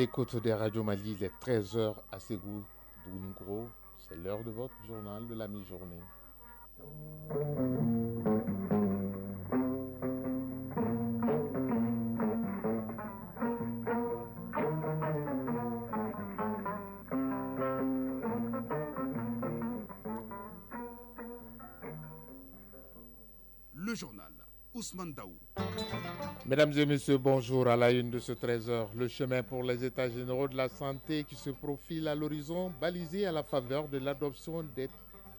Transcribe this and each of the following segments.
Écoute des radios Mali, il est 13 h à Ségou, Douningro. C'est l'heure de votre journal de la mi-journée. Le journal Ousmane Daou. Mesdames et messieurs, bonjour. À la une de ce 13 h, le chemin pour les états généraux de la santé qui se profile à l'horizon, balisé à la faveur de l'adoption des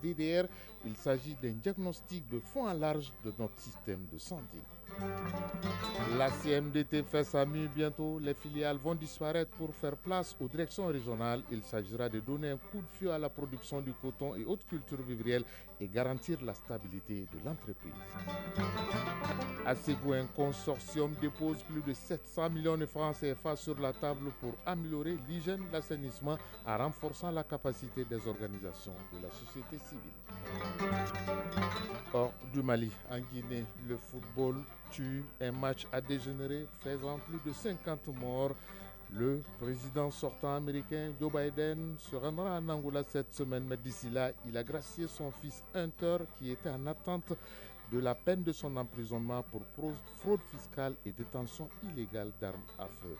DDR. Il s'agit d'un diagnostic de fond en large de notre système de santé. La CMDT fait sa mue bientôt. Les filiales vont disparaître pour faire place aux directions régionales. Il s'agira de donner un coup de feu à la production du coton et autres cultures vivrières et garantir la stabilité de l'entreprise. À Ségou, un consortium dépose plus de 700 millions de francs CFA sur la table pour améliorer l'hygiène de l'assainissement en renforçant la capacité des organisations de la société civile. Hors du Mali, en Guinée, le football tue. Un match a dégénéré, faisant plus de 50 morts. Le président sortant américain Joe Biden se rendra en Angola cette semaine, mais d'ici là, il a gracié son fils Hunter qui était en attente de la peine de son emprisonnement pour fraude fiscale et détention illégale d'armes à feu.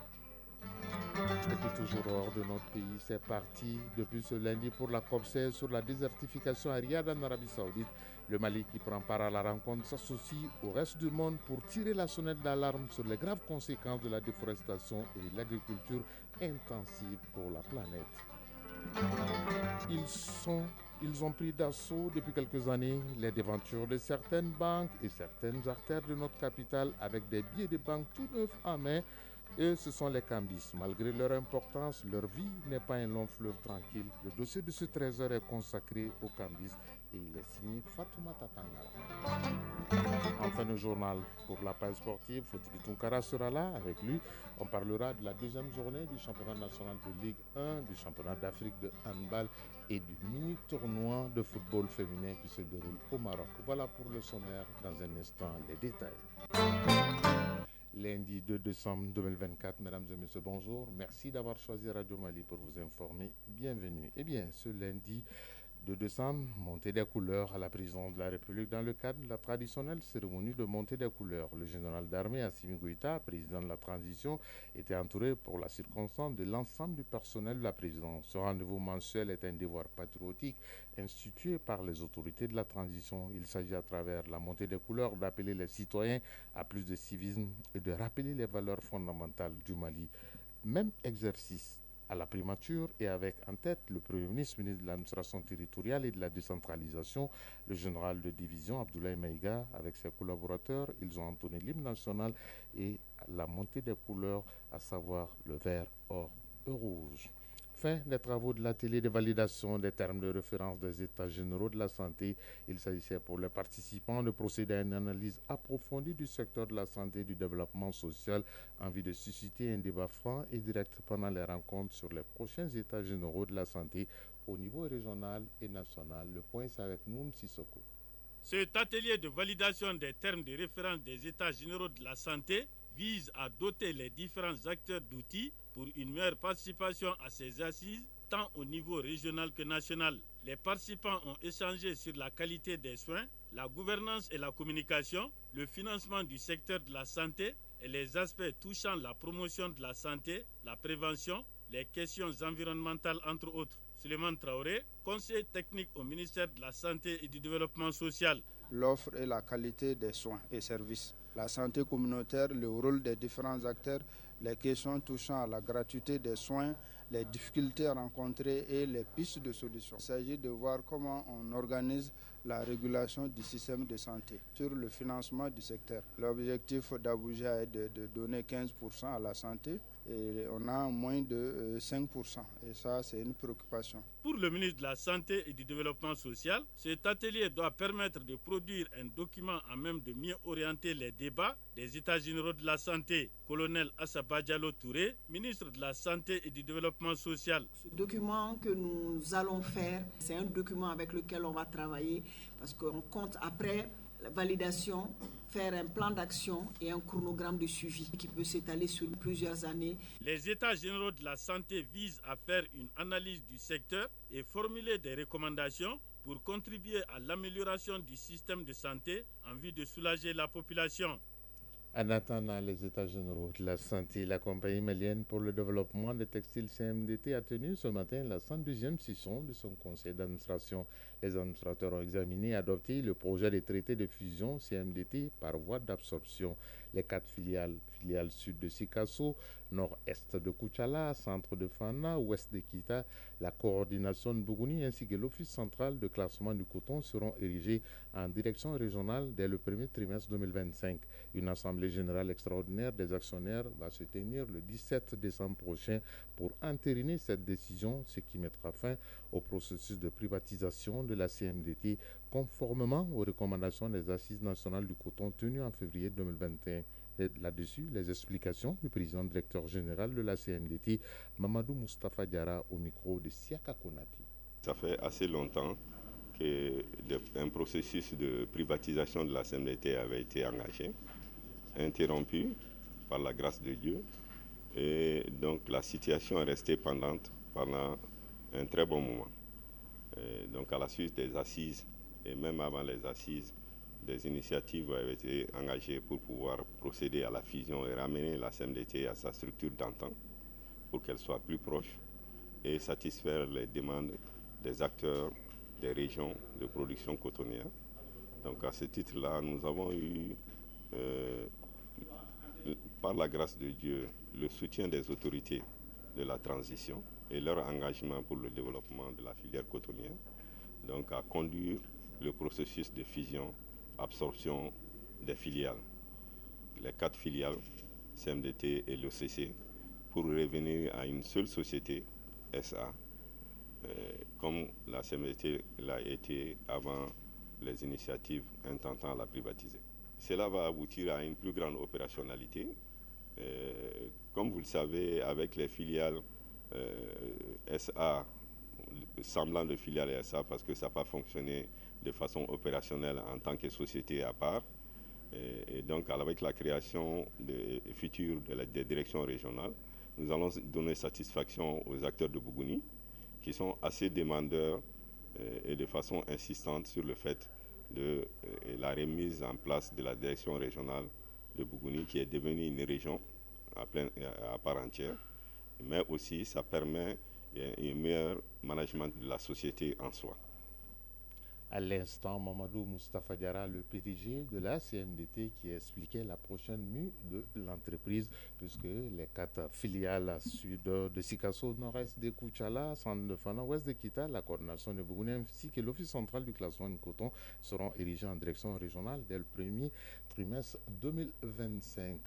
Et puis toujours hors de notre pays, c'est parti depuis ce lundi pour la COP16 sur la désertification à Riyad en Arabie Saoudite. Le Mali qui prend part à la rencontre s'associe au reste du monde pour tirer la sonnette d'alarme sur les graves conséquences de la déforestation et de l'agriculture intensive pour la planète. Ils ont pris d'assaut depuis quelques années les devantures de certaines banques et certaines artères de notre capitale avec des billets de banque tout neufs en main. Et ce sont les cambistes. Malgré leur importance, leur vie n'est pas un long fleuve tranquille. Le dossier de ce trésor est consacré aux cambistes et il est signé Fatoumata Tangara. Enfin, le journal pour la page sportive, Fotiki Tunkara sera là. Avec lui, on parlera de la deuxième journée du championnat national de Ligue 1, du championnat d'Afrique de handball et du mini-tournoi de football féminin qui se déroule au Maroc. Voilà pour le sommaire. Dans un instant, les détails. Lundi 2 décembre 2024, mesdames et messieurs, bonjour. Merci d'avoir choisi Radio Mali pour vous informer. Bienvenue. Eh bien, ce lundi 2 décembre, montée des couleurs à la prison de la République dans le cadre de la traditionnelle cérémonie de montée des couleurs. Le général d'armée Assimi Goïta, président de la transition, était entouré pour la circonstance de l'ensemble du personnel de la présidence. Ce rendez-vous mensuel est un devoir patriotique institué par les autorités de la transition. Il s'agit à travers la montée des couleurs d'appeler les citoyens à plus de civisme et de rappeler les valeurs fondamentales du Mali. Même exercice à la primature et avec en tête le Premier ministre de l'administration territoriale et de la décentralisation, le général de division Abdoulaye Maïga, avec ses collaborateurs, ils ont entonné l'hymne national et la montée des couleurs, à savoir le vert, or et rouge. Fin des travaux de l'atelier de validation des termes de référence des états généraux de la santé. Il s'agissait pour les participants de procéder à une analyse approfondie du secteur de la santé et du développement social en vue de susciter un débat franc et direct pendant les rencontres sur les prochains états généraux de la santé au niveau régional et national. Le point, c'est avec Moum Sissoko. Cet atelier de validation des termes de référence des états généraux de la santé vise à doter les différents acteurs d'outils pour une meilleure participation à ces assises, tant au niveau régional que national. Les participants ont échangé sur la qualité des soins, la gouvernance et la communication, le financement du secteur de la santé et les aspects touchant la promotion de la santé, la prévention, les questions environnementales entre autres. Suleiman Traoré, conseiller technique au ministère de la Santé et du Développement social. L'offre et la qualité des soins et services, la santé communautaire, le rôle des différents acteurs, les questions touchant à la gratuité des soins, les difficultés rencontrées et les pistes de solutions. Il s'agit de voir comment on organise la régulation du système de santé sur le financement du secteur. L'objectif d'Abuja est de donner 15% à la santé et on a moins de 5%. Et ça, c'est une préoccupation. Pour le ministre de la Santé et du Développement social, cet atelier doit permettre de produire un document à même de mieux orienter les débats des États généraux de la santé. Colonel Assaba Diallo Touré, ministre de la Santé et du Développement social. Ce document que nous allons faire, c'est un document avec lequel on va travailler parce qu'on compte après la validation, faire un plan d'action et un chronogramme de suivi qui peut s'étaler sur plusieurs années. Les États généraux de la santé visent à faire une analyse du secteur et formuler des recommandations pour contribuer à l'amélioration du système de santé en vue de soulager la population. En attendant les États généraux de la santé, la compagnie malienne pour le développement des textiles CMDT a tenu ce matin la 102e session de son conseil d'administration. Les administrateurs ont examiné et adopté le projet de traité de fusion CMDT par voie d'absorption. Les 4 filiales sud de Sikasso, nord-est de Koutchala, centre de Fana, ouest de Kita, la coordination de Bougouni ainsi que l'office central de classement du coton seront érigés en direction régionale dès le premier trimestre 2025. Une assemblée générale extraordinaire des actionnaires va se tenir le 17 décembre prochain pour entériner cette décision, ce qui mettra fin au processus de privatisation de la CMDT conformément aux recommandations des Assises nationales du coton tenues en février 2021. Là-dessus, les explications du président directeur général de la CMDT, Mamadou Moustapha Diarra, au micro de Siaka Konati. Ça fait assez longtemps qu'un processus de privatisation de la CMDT avait été engagé, interrompu par la grâce de Dieu. Et donc la situation est restée pendante pendant un très bon moment. Et donc à la suite des assises, et même avant les assises, des initiatives avaient été engagées pour pouvoir procéder à la fusion et ramener la CMDT à sa structure d'antan pour qu'elle soit plus proche et satisfaire les demandes des acteurs des régions de production cotonnière. Donc à ce titre-là, nous avons eu, par la grâce de Dieu, le soutien des autorités de la transition et leur engagement pour le développement de la filière cotonnière, donc à conduire le processus de fusion, absorption des filiales, les 4 filiales, CMDT et l'OCC, pour revenir à une seule société, SA, comme la CMDT l'a été avant les initiatives intentant la privatiser. Cela va aboutir à une plus grande opérationnalité. Comme vous le savez, avec les filiales SA, semblant de filiales SA, parce que ça n'a pas fonctionné de façon opérationnelle en tant que société à part. Et donc, avec la création future des directions régionales, nous allons donner satisfaction aux acteurs de Bougouni, qui sont assez demandeurs et de façon insistante sur le fait de la remise en place de la direction régionale de Bougouni, qui est devenue une région à part entière. Mais aussi, ça permet un meilleur management de la société en soi. À l'instant, Mamadou Moustapha Diarra, le PDG de la CMDT, qui expliquait la prochaine mue de l'entreprise, puisque les 4 filiales sud de Sikasso, nord-est de Koutchala, centre de Fana, ouest de Kita, la coordination de Bougouni, ainsi que l'office central du classement du coton seront érigés en direction régionale dès le premier trimestre 2025.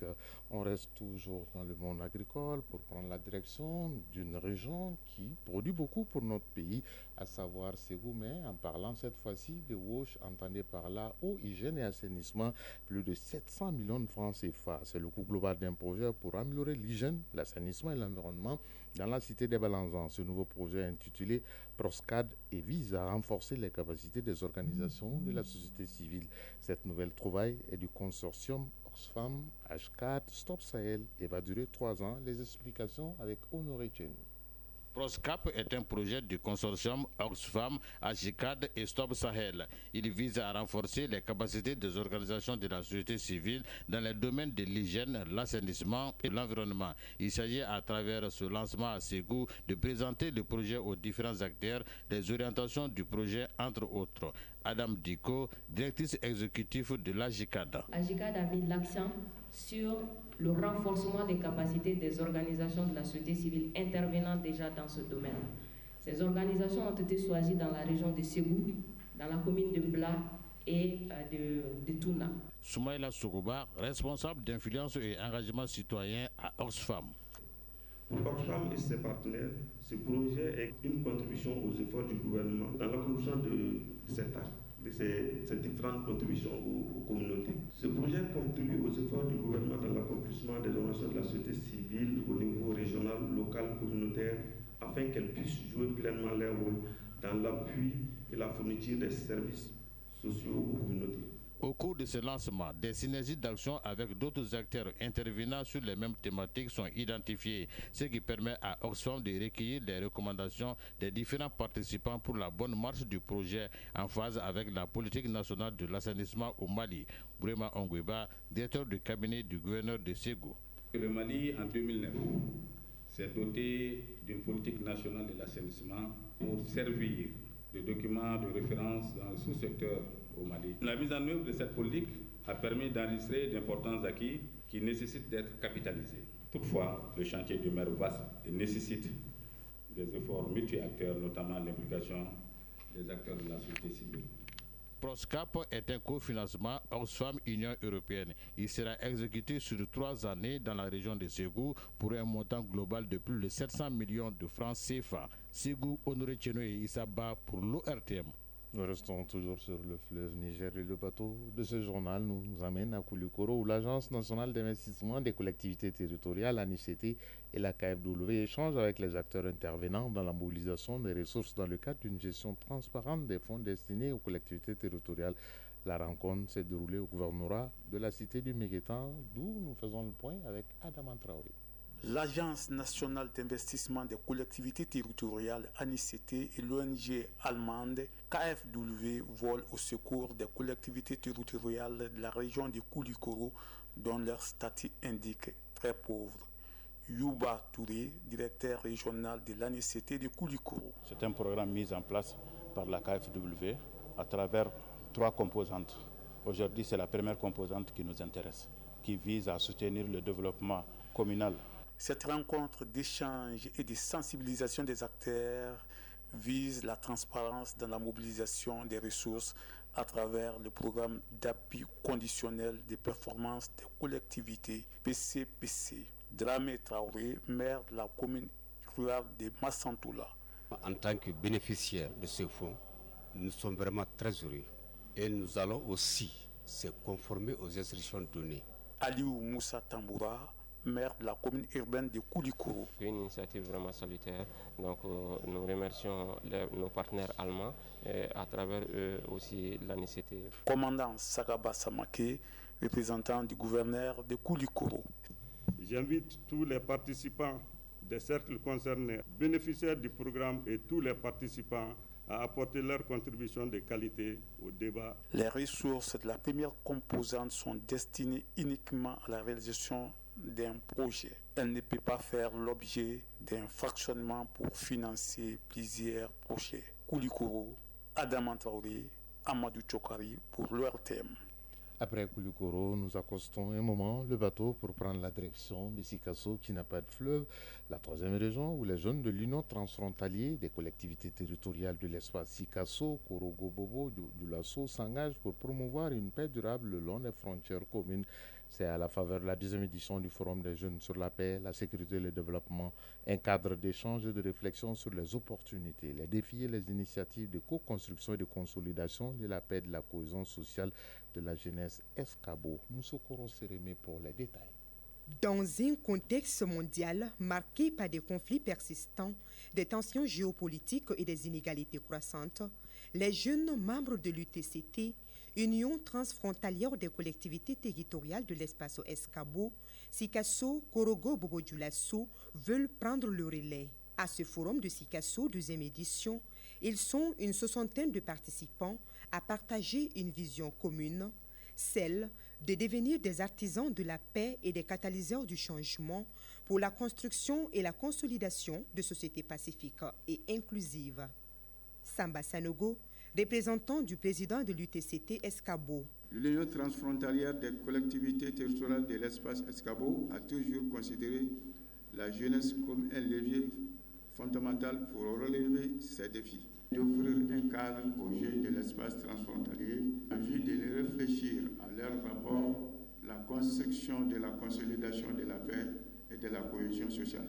On reste toujours dans le monde agricole pour prendre la direction d'une région qui produit beaucoup pour notre pays, à savoir Ségou, mais en parlant cette fois de WOSH, entendez par là eau, hygiène et assainissement, plus de 700 millions de francs CFA. C'est le coût global d'un projet pour améliorer l'hygiène, l'assainissement et l'environnement dans la cité des Balanzans. Ce nouveau projet intitulé PROSCAD et vise à renforcer les capacités des organisations de la société civile. Cette nouvelle trouvaille est du consortium Oxfam, H4, Stop Sahel et va durer 3 ans. Les explications avec Honoré Tchenou. PROSCAP est un projet du consortium Oxfam, Agicad et Stop Sahel. Il vise à renforcer les capacités des organisations de la société civile dans les domaines de l'hygiène, l'assainissement et l'environnement. Il s'agit à travers ce lancement à Ségou de présenter le projet aux différents acteurs, les orientations du projet entre autres. Adam Diko, directrice exécutive de l'Agicad. Agicad a mis l'accent sur le renforcement des capacités des organisations de la société civile intervenant déjà dans ce domaine. Ces organisations ont été choisies dans la région de Ségou, dans la commune de Bla et de Touna. Soumaïla Soukouba, responsable d'influence et engagement citoyen à Oxfam. Pour Oxfam et ses partenaires, ce projet est une contribution aux efforts du gouvernement dans la conduction de cet acte, de ces différentes contributions aux communautés. Ce projet contribue aux efforts du gouvernement dans l'accomplissement des donations de la société civile au niveau régional, local, communautaire, afin qu'elles puissent jouer pleinement leur rôle dans l'appui et la fourniture des services sociaux aux communautés. Au cours de ce lancement, des synergies d'action avec d'autres acteurs intervenant sur les mêmes thématiques sont identifiées, ce qui permet à Oxfam de recueillir les recommandations des différents participants pour la bonne marche du projet en phase avec la politique nationale de l'assainissement au Mali. Brema Ongweba, directeur du cabinet du gouverneur de Ségou. Le Mali, en 2009, s'est doté d'une politique nationale de l'assainissement pour servir de document de référence dans le sous-secteur au Mali. La mise en œuvre de cette politique a permis d'enregistrer d'importants acquis qui nécessitent d'être capitalisés. Toutefois, le chantier demeure vaste et nécessite des efforts multi-acteurs, notamment l'implication des acteurs de la société civile. PROSCAP est un cofinancement Oxfam-Union européenne. Il sera exécuté sur 3 années dans la région de Ségou pour un montant global de plus de 700 millions de francs CFA. Ségou, Honoré Tcheno et Issaba pour l'ORTM. Nous restons toujours sur le fleuve Niger et le bateau de ce journal nous amène à Koulikoro où l'Agence nationale d'investissement des collectivités territoriales, ANICT, et la KfW échangent avec les acteurs intervenants dans la mobilisation des ressources dans le cadre d'une gestion transparente des fonds destinés aux collectivités territoriales. La rencontre s'est déroulée au gouvernorat de la cité du Méguétan, d'où nous faisons le point avec Adama Traoré. L'Agence nationale d'investissement des collectivités territoriales ANICT et l'ONG allemande KfW volent au secours des collectivités territoriales de la région de Koulikoro dont leur statut indique très pauvre. Yuba Touré, directeur régional de l'ANICT de Koulikoro. C'est un programme mis en place par la KfW à travers 3 composantes. Aujourd'hui, c'est la première composante qui nous intéresse, qui vise à soutenir le développement communal. Cette rencontre d'échange et de sensibilisation des acteurs vise la transparence dans la mobilisation des ressources à travers le programme d'appui conditionnel des performances des collectivités PCPC. Dramé Traoré, maire de la commune rurale de Massantoula. En tant que bénéficiaire de ce fonds, nous sommes vraiment très heureux et nous allons aussi se conformer aux instructions données. Aliou Moussa Tamboura, maire de la commune urbaine de Koulikoro. C'est une initiative vraiment salutaire. Donc nous remercions nos partenaires allemands et à travers eux aussi l'ANICT. Commandant Sagaba Samake, représentant du gouverneur de Koulikoro. J'invite tous les participants des cercles concernés, bénéficiaires du programme et tous les participants à apporter leur contribution de qualité au débat. Les ressources de la première composante sont destinées uniquement à la réalisation d'un projet. Elle ne peut pas faire l'objet d'un fractionnement pour financer plusieurs projets. Koulikoro, Adama Traoré, Amadou Tchokari pour l'ORTM. Après Koulikoro, nous accostons un moment le bateau pour prendre la direction de Sikasso qui n'a pas de fleuve, la 3e région où les jeunes de l'Union transfrontalier des collectivités territoriales de l'espace Sikasso, Korogo Bobo, du Lasso s'engagent pour promouvoir une paix durable le long des frontières communes. C'est à la faveur de la 10e édition du Forum des jeunes sur la paix, la sécurité et le développement, un cadre d'échange et de réflexion sur les opportunités, les défis et les initiatives de co-construction et de consolidation de la paix et de la cohésion sociale de la jeunesse Escabo. Moussokoro Sérémé pour les détails. Dans un contexte mondial marqué par des conflits persistants, des tensions géopolitiques et des inégalités croissantes, les jeunes membres de l'UTCT, Union transfrontalière des collectivités territoriales de l'espace Escabo, Sikasso, Korogo, Bobo-Dioulasso veulent prendre le relais. À ce forum de Sikasso, 2e édition, ils sont une 60aine de participants à partager une vision commune, celle de devenir des artisans de la paix et des catalyseurs du changement pour la construction et la consolidation de sociétés pacifiques et inclusives. Samba Sanogo, représentant du président de l'UTCT Escabo. L'Union transfrontalière des collectivités territoriales de l'espace Escabo a toujours considéré la jeunesse comme un levier fondamental pour relever ces défis. D'offrir un cadre aux jeunes de l'espace transfrontalier en vue de les réfléchir à leur rapport, la construction de la consolidation de la paix et de la cohésion sociale.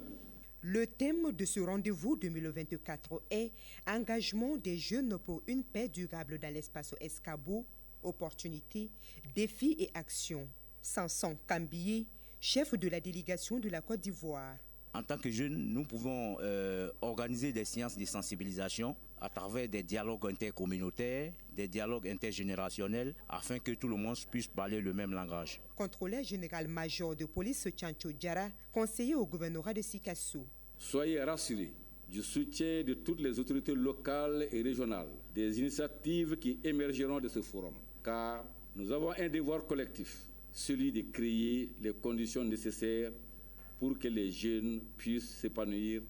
Le thème de ce rendez-vous 2024 est « Engagement des jeunes pour une paix durable dans l'espace Escabo, opportunités, défis et actions ». Samson Kambié, chef de la délégation de la Côte d'Ivoire. En tant que jeunes, nous pouvons organiser des séances de sensibilisation à travers des dialogues intercommunautaires, des dialogues intergénérationnels, afin que tout le monde puisse parler le même langage. Contrôleur général-major de police Tchancho Diara, conseiller au gouvernorat de Sikasso. Soyez rassurés du soutien de toutes les autorités locales et régionales, des initiatives qui émergeront de ce forum, car nous avons un devoir collectif, celui de créer les conditions nécessaires pour que les jeunes puissent s'épanouir,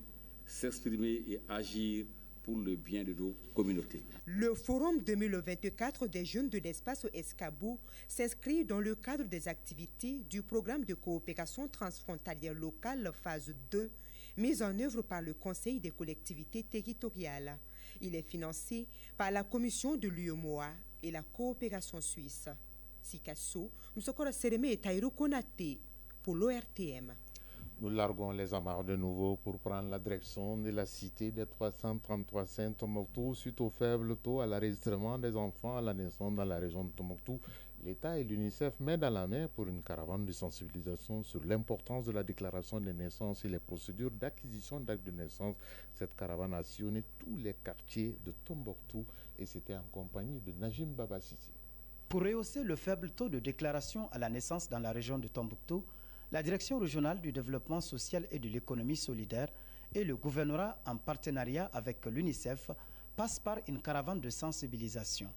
s'exprimer et agir pour le bien de nos communautés. Le Forum 2024 des jeunes de l'espace Escabou s'inscrit dans le cadre des activités du programme de coopération transfrontalière locale phase 2, mis en œuvre par le Conseil des collectivités territoriales. Il est financé par la Commission de l'UEMOA et la coopération suisse. Sikasso, Msokora Sereme et Taïro Konate pour l'ORTM. Nous larguons les amarres de nouveau pour prendre la direction de la cité des 333 Saint-Tombouctou suite au faible taux à l'enregistrement des enfants à la naissance dans la région de Tombouctou. L'État et l'UNICEF mettent dans la main pour une caravane de sensibilisation sur l'importance de la déclaration des naissances et les procédures d'acquisition d'actes de naissance. Cette caravane a sillonné tous les quartiers de Tombouctou et c'était en compagnie de Najim Babasisi. Pour rehausser le faible taux de déclaration à la naissance dans la région de Tombouctou, la Direction régionale du développement social et de l'économie solidaire et le gouvernorat en partenariat avec l'UNICEF passent par une caravane de sensibilisation.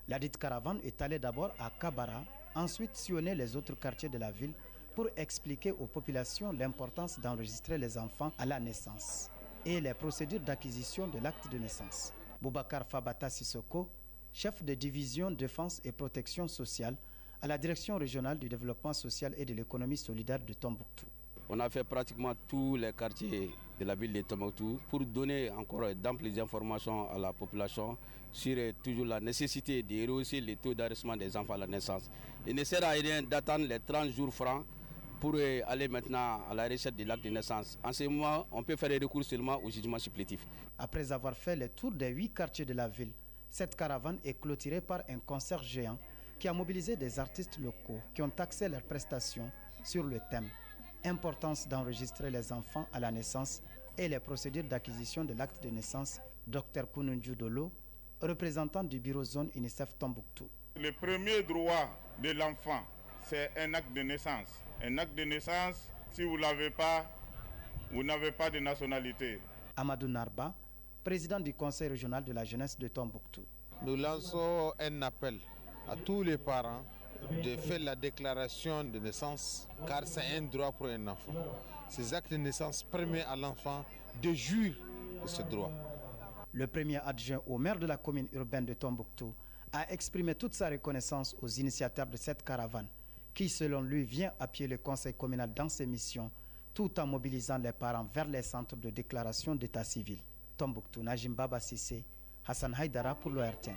La dite caravane est allée d'abord à Kabara, ensuite sillonner les autres quartiers de la ville pour expliquer aux populations l'importance d'enregistrer les enfants à la naissance et les procédures d'acquisition de l'acte de naissance. Boubacar Fabata Sissoko, chef de division défense et protection sociale à la Direction régionale du développement social et de l'économie solidaire de Tombouctou. On a fait pratiquement tous les quartiers de la ville de Tombouctou pour donner encore d'amples informations à la population sur toujours la nécessité de rehausser les taux d'enregistrement des enfants à la naissance. Il ne sert à rien d'attendre les 30 jours francs pour aller maintenant à la recherche de l'acte de naissance. En ce moment, on peut faire des recours seulement au jugement supplétif. Après avoir fait le tour des 8 quartiers de la ville, cette caravane est clôturée par un concert géant qui a mobilisé des artistes locaux qui ont axé leurs prestations sur le thème « Importance d'enregistrer les enfants à la naissance et les procédures d'acquisition de l'acte de naissance », Dr Kounundju Dolo, représentant du bureau zone UNICEF Tombouctou. Le premier droit de l'enfant, c'est un acte de naissance. Un acte de naissance, si vous ne l'avez pas, vous n'avez pas de nationalité. Amadou Narba, président du Conseil régional de la jeunesse de Tombouctou. Nous lançons un appel à tous les parents de faire la déclaration de naissance car c'est un droit pour un enfant. Ces actes de naissance permettent à l'enfant de jouir de ce droit. Le premier adjoint au maire de la commune urbaine de Tombouctou a exprimé toute sa reconnaissance aux initiateurs de cette caravane qui, selon lui, vient appuyer le conseil communal dans ses missions tout en mobilisant les parents vers les centres de déclaration d'état civil. Tombouctou, Najim Baba Sissé, Hassan Haïdara pour l'ORTM.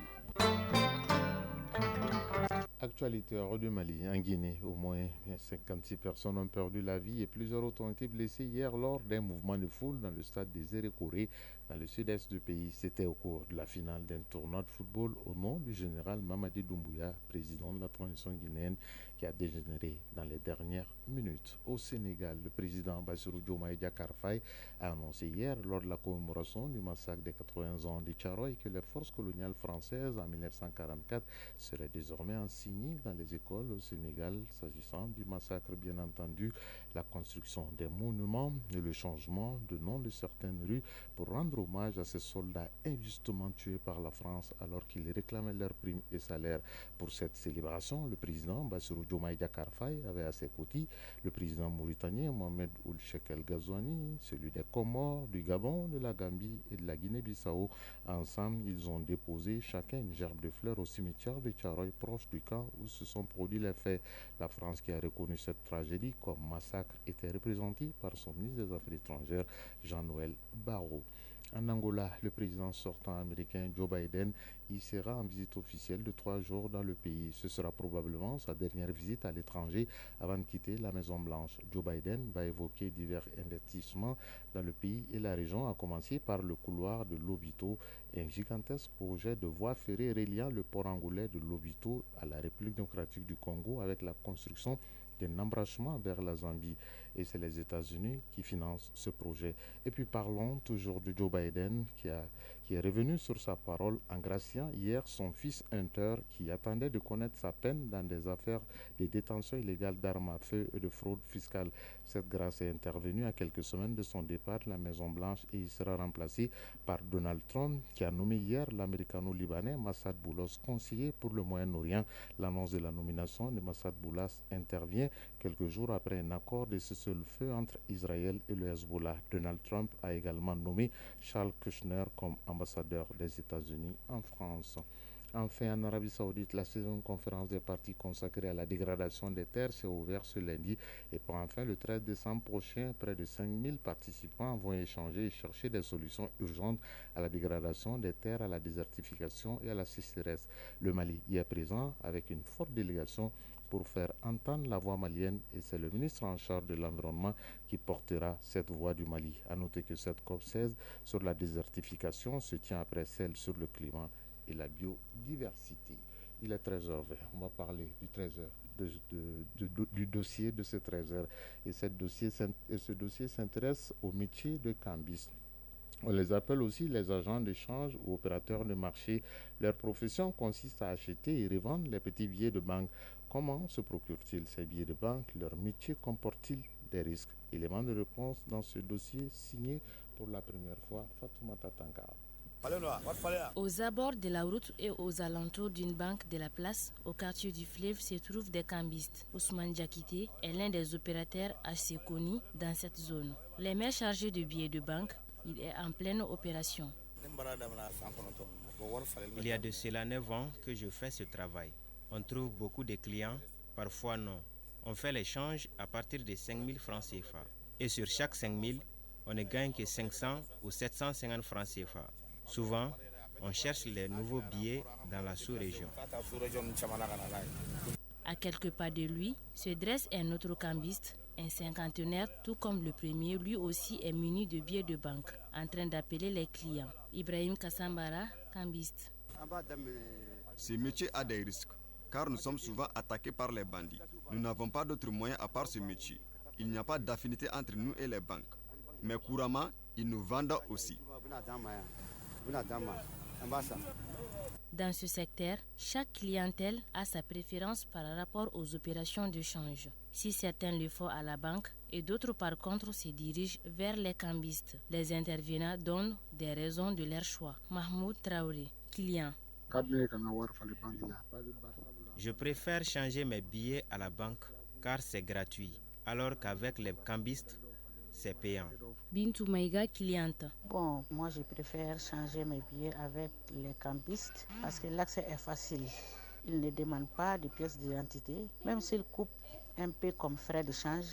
Actualité hors du Mali, en Guinée, au moins 56 personnes ont perdu la vie et plusieurs autres ont été blessées hier lors d'un mouvement de foule dans le stade des Érékoré, dans le sud-est du pays. C'était au cours de la finale d'un tournoi de football au nom du général Mamadi Doumbouya, président de la transition guinéenne, qui a dégénéré dans les dernières minutes. Au Sénégal, le président Bassirou Diomaye Diakhar Faye a annoncé hier, lors de la commémoration du massacre des 80 ans de Thiaroye, que les forces coloniales françaises en 1944 seraient désormais enseignées dans les écoles au Sénégal. S'agissant du massacre, bien entendu, la construction des monuments et le changement de nom de certaines rues pour rendre hommage à ces soldats injustement tués par la France alors qu'ils réclamaient leurs primes et salaires. Pour cette célébration, le président Bassirou Diomaye Diakhar Faye avait à ses côtés le président mauritanien Mohamed Ould Cheikh El Ghazouani, celui des Comores, du Gabon, de la Gambie et de la Guinée-Bissau. Ensemble, ils ont déposé chacun une gerbe de fleurs au cimetière de Thiaroye, proche du camp où se sont produits les faits. La France, qui a reconnu cette tragédie comme massacre, était représentée par son ministre des Affaires étrangères, Jean-Noël Barrot. En Angola, le président sortant américain Joe Biden y sera en visite officielle de 3 jours dans le pays. Ce sera probablement sa dernière visite à l'étranger avant de quitter la Maison-Blanche. Joe Biden va évoquer divers investissements dans le pays et la région, à commencer par le couloir de Lobito, un gigantesque projet de voie ferrée reliant le port angolais de Lobito à la République démocratique du Congo avec la construction d'un embranchement vers la Zambie. et c'est les États-Unis qui financent ce projet. Et puis parlons toujours de Joe Biden qui est revenu sur sa parole en graciant hier son fils Hunter qui attendait de connaître sa peine dans des affaires de détention illégale d'armes à feu et de fraude fiscale. Cette grâce est intervenue à quelques semaines de son départ de la Maison-Blanche et il sera remplacé par Donald Trump qui a nommé hier l'américano-libanais Massad Boulos conseiller pour le Moyen-Orient. L'annonce de la nomination de Massad Boulos intervient quelques jours après un accord de cessez-le-feu entre Israël et le Hezbollah. Donald Trump a également nommé Charles Kushner comme ambassadeur des États-Unis en France. Enfin, en Arabie Saoudite, la seconde conférence des partis consacrée à la dégradation des terres s'est ouverte ce lundi et pour enfin le 13 décembre prochain, près de 5000 participants vont échanger et chercher des solutions urgentes à la dégradation des terres, à la désertification et à la sécheresse. Le Mali y est présent avec une forte délégation pour faire entendre la voix malienne et c'est le ministre en charge de l'environnement qui portera cette voix du Mali. A noter que cette COP16 sur la désertification se tient après celle sur le climat et la biodiversité. Il est 13h20. On va parler du 13h, du dossier de ce 13h. Et ce dossier s'intéresse au métier de cambiste. On les appelle aussi les agents de change ou opérateurs de marché. Leur profession consiste à acheter et revendre les petits billets de banque. Comment se procurent-ils ces billets de banque? Leur métier comporte-t-il des risques? Élément de réponse dans ce dossier signé pour la première fois Fatoumata Tankara. Aux abords de la route et aux alentours d'une banque de la place, au quartier du Fleuve, se trouvent des cambistes. Ousmane Diakité est l'un des opérateurs assez connus dans cette zone. Les mains chargées de billets de banque, il est en pleine opération. Il y a de cela 9 ans que je fais ce travail. On trouve beaucoup de clients, parfois non. On fait l'échange à partir de 5 000 francs CFA. Et sur chaque 5 000, on ne gagne que 500 ou 750 francs CFA. Souvent, on cherche les nouveaux billets dans la sous-région. À quelques pas de lui, se dresse un autre cambiste, un cinquantenaire, tout comme le premier, lui aussi est muni de billets de banque, en train d'appeler les clients. Ibrahim Kassambara, cambiste. Ce métier a des risques, car nous sommes souvent attaqués par les bandits. Nous n'avons pas d'autre moyen à part ce métier. Il n'y a pas d'affinité entre nous et les banques. Mais couramment, ils nous vendent aussi. Dans ce secteur, chaque clientèle a sa préférence par rapport aux opérations de change. Si certains le font à la banque et d'autres par contre se dirigent vers les cambistes, les intervenants donnent des raisons de leur choix. Mahmoud Traoré, client. Je préfère changer mes billets à la banque car c'est gratuit, alors qu'avec les cambistes, c'est payant. Bintou Maïga, cliente. Bon, moi je préfère changer mes billets avec les cambistes parce que l'accès est facile. Ils ne demandent pas de pièces d'identité, même s'ils coupent un peu comme frais de change.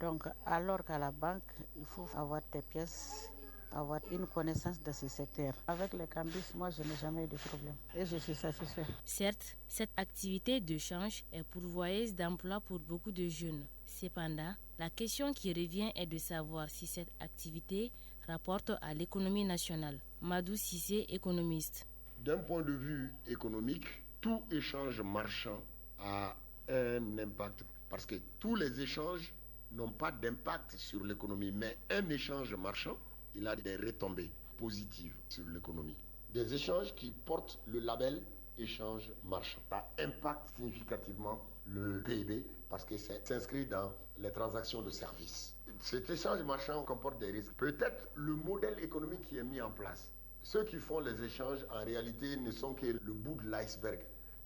Donc, alors qu'à la banque, il faut avoir tes pièces, avoir une connaissance de ce secteur. Avec les cambistes, moi je n'ai jamais eu de problème et je suis satisfait. Certes, cette activité de change est pourvoyeuse d'emplois pour beaucoup de jeunes. Cependant, la question qui revient est de savoir si cette activité rapporte à l'économie nationale. Madou Sissé, économiste. D'un point de vue économique, tout échange marchand a un impact parce que tous les échanges n'ont pas d'impact sur l'économie, mais un échange marchand, il a des retombées positives sur l'économie. Des échanges qui portent le label échange marchand. Ça impacte significativement le PIB parce que ça s'inscrit dans les transactions de services. Cet échange marchand comporte des risques. Peut-être le modèle économique qui est mis en place. Ceux qui font les échanges, en réalité, ne sont que le bout de l'iceberg.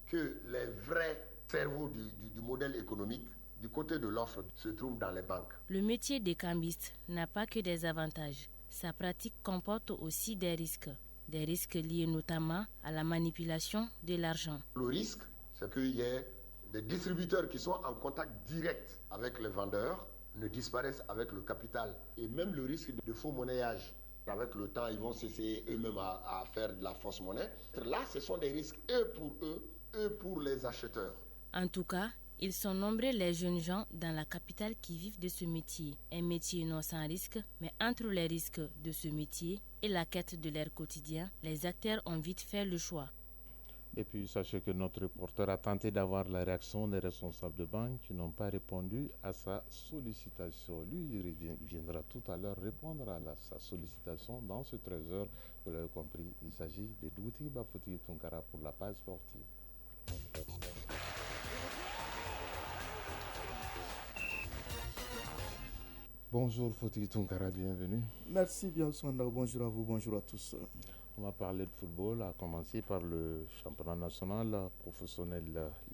Que les vrais cerveaux du modèle économique, du côté de l'offre, se trouvent dans les banques. Le métier de cambiste n'a pas que des avantages. Sa pratique comporte aussi des risques. Des risques liés notamment à la manipulation de l'argent. Le risque, c'est qu'il y ait des distributeurs qui sont en contact direct avec les vendeurs ne disparaissent avec le capital. Et même le risque de faux monnayage. Avec le temps, ils vont cesser eux-mêmes à faire de la fausse monnaie. Là, ce sont des risques, eux pour les acheteurs. En tout cas, ils sont nombreux les jeunes gens dans la capitale qui vivent de ce métier. Un métier non sans risque, mais entre les risques de ce métier et la quête de leur quotidien, les acteurs ont vite fait le choix. Et puis sachez que notre reporter a tenté d'avoir la réaction des responsables de banque qui n'ont pas répondu à sa sollicitation. Lui, il viendra tout à l'heure répondre à sa sollicitation dans ce 13h. Vous l'avez compris, il s'agit de Douti Bafouti Tunkara pour la page sportive. Bonjour Foti Tunkara, bienvenue. Merci bien Swanda, bonjour à vous, bonjour à tous. On va parler de football, à commencer par le championnat national professionnel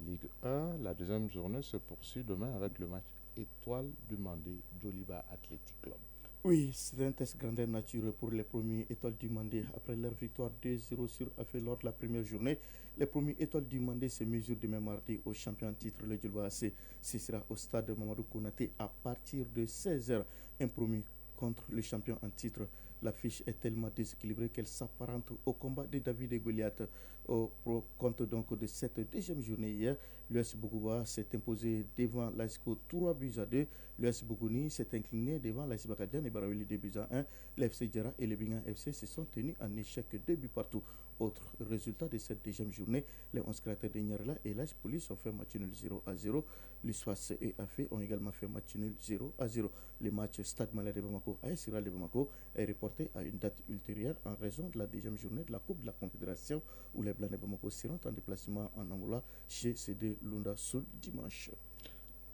Ligue 1. La deuxième journée se poursuit demain avec le match Étoile du Mandé Djoliba Athletic Club. Oui, c'est un test grandeur nature pour les premiers Étoiles du Mandé. Après leur victoire 2-0 sur Afé lors de la première journée, les premiers Étoiles du Mandé se mesurent demain mardi au champion en titre, le Djoliba AC. Ce sera au stade Mamadou Konaté à partir de 16h. Un premier contre le champion en titre. L'affiche est tellement déséquilibrée qu'elle s'apparente au combat de David et Goliath. Au compte donc de cette deuxième journée hier, l'US Bougouba s'est imposé devant l'ASCO 3-2. L'US Bougouni s'est incliné devant l'AS Bakadian et Barawili 2-1. L'FC Djara et le Bingan FC se sont tenus en échec 2 buts partout. Autre résultat de cette deuxième journée, les 11 créateurs de Nyarla et l'AS Police ont fait match nul 0-0. L'USFAS et AFE ont également fait match nul 0-0. Le match Stade Malais de Bamako à Siral de Bamako est reporté à une date ultérieure en raison de la deuxième journée de la Coupe de la Confédération où les Blancs de Bamako seront en déplacement en Angola chez CD Lunda Soul dimanche.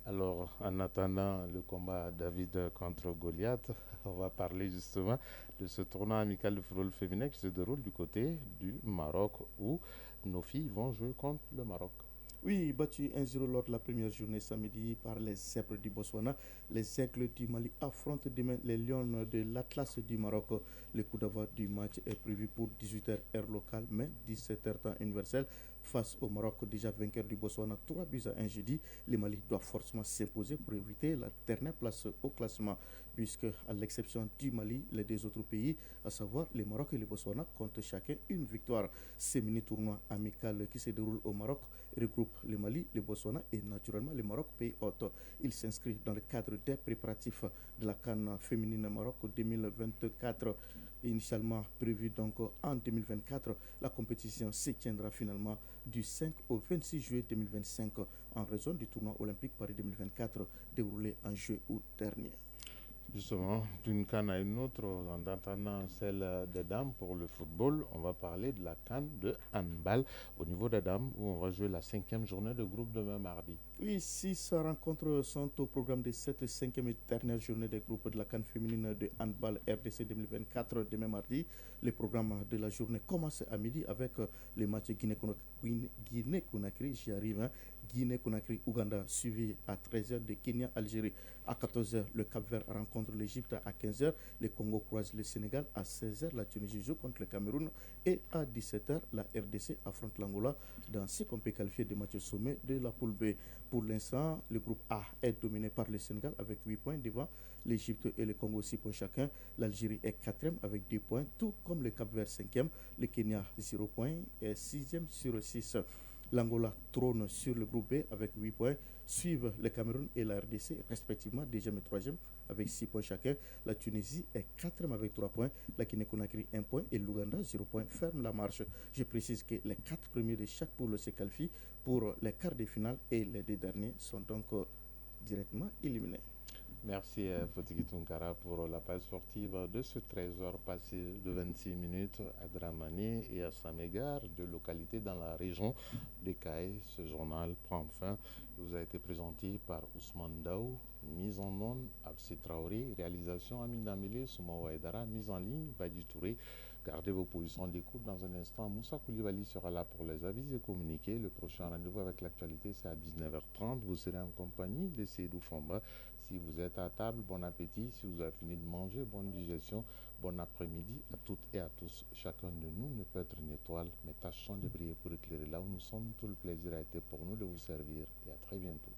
Alors, en attendant le combat David contre Goliath, on va parler justement de ce tournoi amical de football féminin qui se déroule du côté du Maroc où nos filles vont jouer contre le Maroc. Oui, battu 1-0 lors de la première journée samedi par les Zèbres du Botswana. Les Aigles du Mali affrontent demain les Lions de l'Atlas du Maroc. Le coup d'envoi du match est prévu pour 18h heure locale, mais 17h temps universel. Face au Maroc, déjà vainqueur du Botswana 3-1 jeudi, le Mali doit forcément s'imposer pour éviter la dernière place au classement, puisque à l'exception du Mali, les deux autres pays, à savoir le Maroc et le Botswana, comptent chacun une victoire. Ce mini-tournoi amical qui se déroule au Maroc regroupe le Mali, le Botswana et naturellement le Maroc, pays hôte. Il s'inscrit dans le cadre des préparatifs de la CAN féminine Maroc 2024. Initialement prévu donc en 2024, la compétition se tiendra finalement du 5 au 26 juillet 2025 en raison du tournoi olympique Paris 2024 déroulé en juillet août dernier. Justement, d'une CAN à une autre, en attendant celle des dames pour le football, on va parler de la CAN de handball au niveau des dames où on va jouer la 5e journée de groupe demain mardi. Oui, 6 rencontres sont au programme de cette 5e et dernière journée des groupes de la CAN féminine de handball RDC 2024 demain mardi. Le programme de la journée commence à midi avec le match Guinée-Conakry, j'y arrive, Guinée-Conakry-Ouganda, suivi à 13h de Kenya-Algérie. À 14h, le Cap-Vert rencontre l'Égypte. À 15h, le Congo croise le Sénégal. À 16h, la Tunisie joue contre le Cameroun. Et à 17h, la RDC affronte l'Angola dans ce qu'on peut qualifier de match sommet de la poule B. Pour l'instant, le groupe A est dominé par le Sénégal avec 8 points devant l'Égypte et le Congo 6 points chacun. L'Algérie est 4e avec 2 points, tout comme le Cap-Vert 5e. Le Kenya 0 points est 6e sur 6. L'Angola trône sur le groupe B avec 8 points. Suivent le Cameroun et la RDC, respectivement 2e et 3e avec 6 points chacun. La Tunisie est 4e avec 3 points. La Guinée-Conakry 1 point et l'Ouganda 0 points ferme la marche. Je précise que les 4 premiers de chaque poule se qualifient pour les quarts de finale et les 2 derniers sont donc directement éliminés. Merci Fotiki Tunkara pour la page sportive de ce 13h passé de 26 minutes à Dramani et à Samégar, deux localités dans la région de Kaye. Ce journal prend fin. Il vous a été présenté par Ousmane Daou, mise en onde Absi Traoré, réalisation Amin Damele, Souma Ouaïdara, mise en ligne Badi Touré. Gardez vos positions d'écoute. Dans un instant, Moussa Koulibaly sera là pour les avis et communiquer. Le prochain rendez-vous avec l'actualité, c'est à 19h30. Vous serez en compagnie de Seydou Famba. Si vous êtes à table, bon appétit. Si vous avez fini de manger, bonne digestion. Bon après-midi à toutes et à tous. Chacun de nous ne peut être une étoile, mais tâchons de briller pour éclairer là où nous sommes. Tout le plaisir a été pour nous de vous servir et à très bientôt.